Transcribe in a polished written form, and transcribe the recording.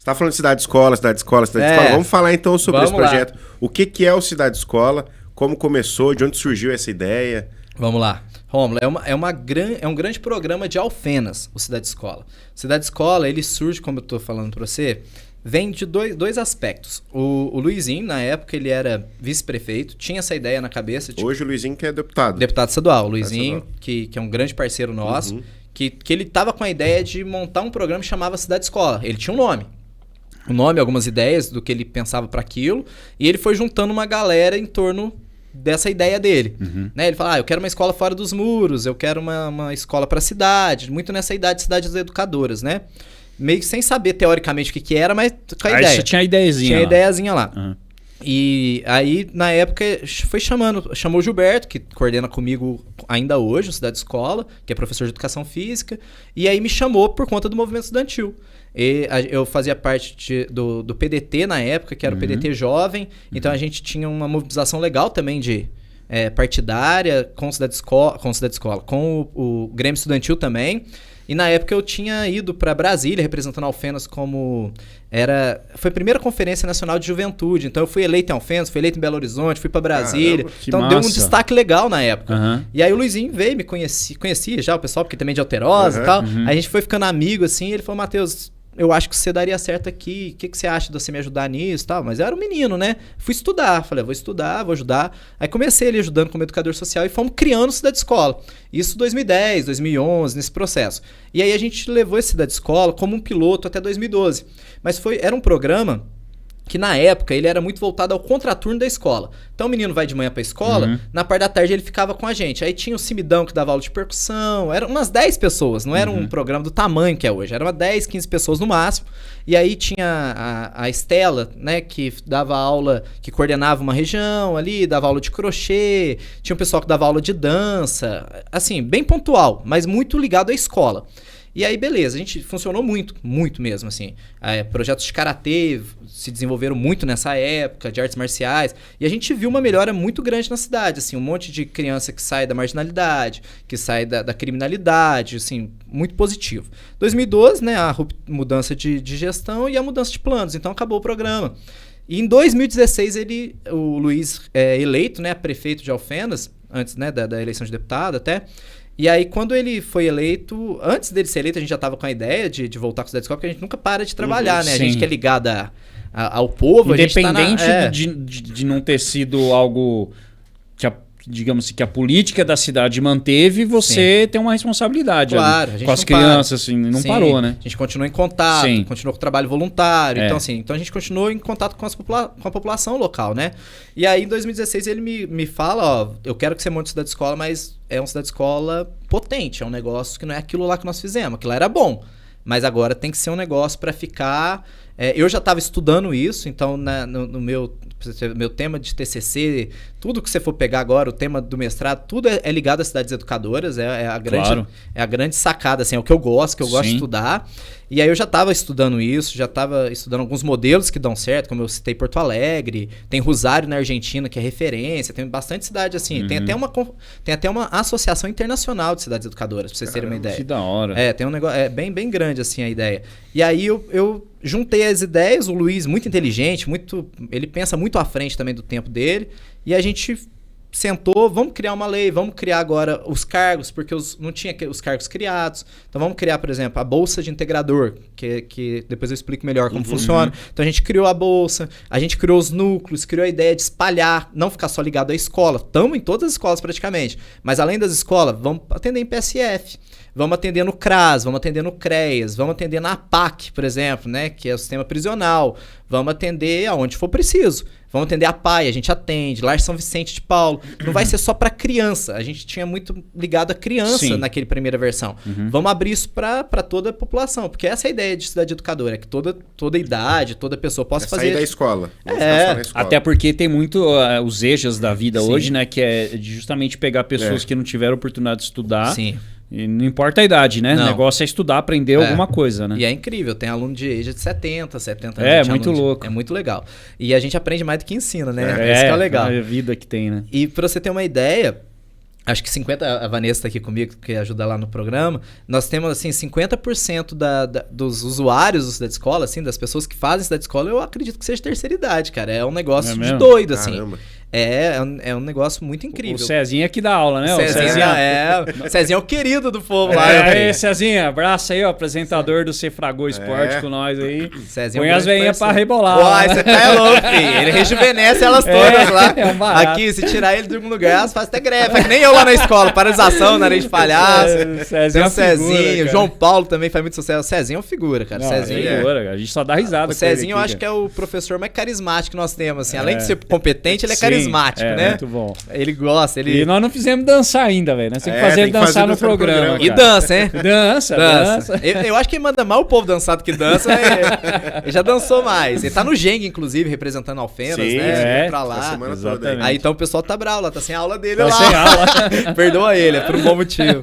Tá falando de cidade escola. Vamos falar então sobre esse projeto. Lá. O que é o Cidade Escola? Como começou? De onde surgiu essa ideia? Vamos lá. Rômulo, é um grande programa de Alfenas, o Cidade Escola. O Cidade Escola, ele surge, como eu estou falando para você, vem de dois aspectos. O Luizinho, na época, ele era vice-prefeito, tinha essa ideia na cabeça. Hoje o Luizinho que é deputado. Deputado estadual. O Luizinho, que é um grande parceiro nosso, que ele estava com a ideia de montar um programa que chamava Cidade Escola. Ele tinha um nome. O nome, algumas ideias do que ele pensava para aquilo, e ele foi juntando uma galera em torno dessa ideia dele. Né? Ele fala, eu quero uma escola fora dos muros, eu quero uma escola para a cidade, muito nessa idade de cidades educadoras, né? Meio que sem saber teoricamente o que era, mas com a ideia. Aí você tinha a ideiazinha lá. Tinha a ideiazinha lá. Uhum. E aí, na época, chamou o Gilberto, que coordena comigo ainda hoje, o Cidade Escola, que é professor de educação física, e aí me chamou por conta do movimento estudantil. Eu fazia parte do PDT na época, que era o PDT Jovem, então a gente tinha uma mobilização legal também de partidária com Cidade Escola, com o Grêmio Estudantil também. E na época eu tinha ido para Brasília, representando a Alfenas foi a primeira Conferência Nacional de Juventude. Então eu fui eleito em Alfenas, fui eleito em Belo Horizonte, fui para Brasília. Caramba, então massa. deu um destaque legal na época. E aí o Luizinho veio, me conhecia já, o pessoal, porque também é de Alterosa e tal. A gente foi ficando amigo assim, ele falou, Matheus, eu acho que você daria certo aqui, o que você acha de você me ajudar nisso e tal? Mas eu era um menino, né? Fui estudar, falei, vou estudar, vou ajudar. Aí comecei ali ajudando como educador social e fomos criando Cidade Escola. Isso 2010, 2011, nesse processo. E aí a gente levou esse Cidade Escola como um piloto até 2012. Mas era um programa que na época ele era muito voltado ao contraturno da escola. Então o menino vai de manhã pra escola, na parte da tarde ele ficava com a gente. Aí tinha o Simidão que dava aula de percussão, eram umas 10 pessoas, não era um programa do tamanho que é hoje, eram umas 10, 15 pessoas no máximo. E aí tinha a Estela, né, que dava aula, que coordenava uma região ali, dava aula de crochê, tinha um pessoal que dava aula de dança, assim, bem pontual, mas muito ligado à escola. E aí, beleza, a gente funcionou muito mesmo, assim. Projetos de karatê se desenvolveram muito nessa época, de artes marciais. E a gente viu uma melhora muito grande na cidade, assim. Um monte de criança que sai da marginalidade, que sai da criminalidade, assim, muito positivo. 2012, né, a mudança de gestão e a mudança de planos. Então, acabou o programa. E em 2016, o Luiz é eleito, né, prefeito de Alfenas, antes, né, da eleição de deputado até. E aí, quando ele foi eleito, antes dele ser eleito, a gente já estava com a ideia de voltar com o Cidade Escola, porque a gente nunca para de trabalhar, né? A gente que é ligado ao povo, independente de não ter sido algo que digamos assim, que a política da cidade manteve, você tem uma responsabilidade, claro, ali, com as crianças, assim, não parou, né? A gente continuou em contato, continuou com o trabalho voluntário, então a gente continuou em contato com a população local, né? E aí em 2016 ele me fala, eu quero que você monte Cidade Escola, mas é uma Cidade Escola potente, é um negócio que não é aquilo lá que nós fizemos, aquilo lá era bom, mas agora tem que ser um negócio para ficar... eu já estava estudando isso, então no meu tema de TCC, tudo que você for pegar agora, o tema do mestrado, tudo é ligado às cidades educadoras, é a grande sacada, assim, é o que eu gosto de estudar. E aí eu já estava estudando isso, já estava estudando alguns modelos que dão certo, como eu citei Porto Alegre, tem Rosário na Argentina, que é referência, tem bastante cidade assim, tem até uma associação internacional de cidades educadoras, pra vocês terem uma ideia. Que da hora. Tem um negócio, bem, bem grande assim a ideia. E aí eu juntei as ideias, o Luiz muito inteligente, ele pensa muito à frente também do tempo dele, e a gente sentou, vamos criar uma lei, vamos criar agora os cargos, porque não tinha os cargos criados. Então vamos criar, por exemplo, a Bolsa de Integrador, que depois eu explico melhor como funciona. Então a gente criou a Bolsa, a gente criou os núcleos, criou a ideia de espalhar, não ficar só ligado à escola. Estamos em todas as escolas praticamente, mas além das escolas, vamos atender em PSF. Vamos atender no CRAS, vamos atender no CREAS, vamos atender na APAC, por exemplo, né, que é o sistema prisional. Vamos atender aonde for preciso. Vamos atender a PAI, a gente atende, Lar São Vicente de Paulo. Não vai ser só para criança. A gente tinha muito ligado a criança naquela primeira versão. Vamos abrir isso para toda a população, porque essa é a ideia de cidade educadora, é que toda idade, toda pessoa possa fazer... Sair da escola. Até porque tem muito os EJAs da vida hoje, né, que é de justamente pegar pessoas que não tiveram oportunidade de estudar. Sim. E não importa a idade, né? Não. O negócio é estudar, aprender alguma coisa, né? E é incrível, tem aluno de EJA de 70 anos. É muito louco. É muito legal. E a gente aprende mais do que ensina, né? Isso que é legal. É a vida que tem, né? E pra você ter uma ideia, Acho que 50%, a Vanessa tá aqui comigo, que ajuda lá no programa. Nós temos, assim, 50% dos usuários do Cidade Escola, assim, das pessoas que fazem Cidade Escola, eu acredito que seja terceira idade, cara. É um negócio de doido, assim. Caramba. É um negócio muito incrível. O Cezinha que dá aula, né? O Cezinha é o querido do povo lá. Cezinha, abraço aí, ó, apresentador do Cefragô Esporte com nós aí. Cezinha põe as veinhas pra rebolar. Uai, você tá louco, filho. Ele rejuvenesce elas todas lá. Aqui, se tirar ele de algum lugar, elas fazem até greve. É que nem eu lá na escola, paralisação, nariz de palhaço. Cezinha Cezinho, João Paulo também faz muito sucesso. O Cezinho é uma figura, cara. Não, Cezinho é figura, a gente só dá risada. O Cezinho eu acho que é o professor mais carismático que nós temos, assim. Além de ser competente, ele é carismático, né? Muito bom. Ele gosta, E nós não fizemos dançar ainda, velho. Nós temos que fazer ele dançar no programa. E dança, hein? Dança. Eu acho que ele manda mais o povo dançar do que dança. Ele já dançou mais. Ele tá no Gengue, inclusive, representando Alfenas, né? Pra lá. Aí então o pessoal tá bravo lá, tá sem aula dele lá. Sem aula. Perdoa ele, é por um bom motivo.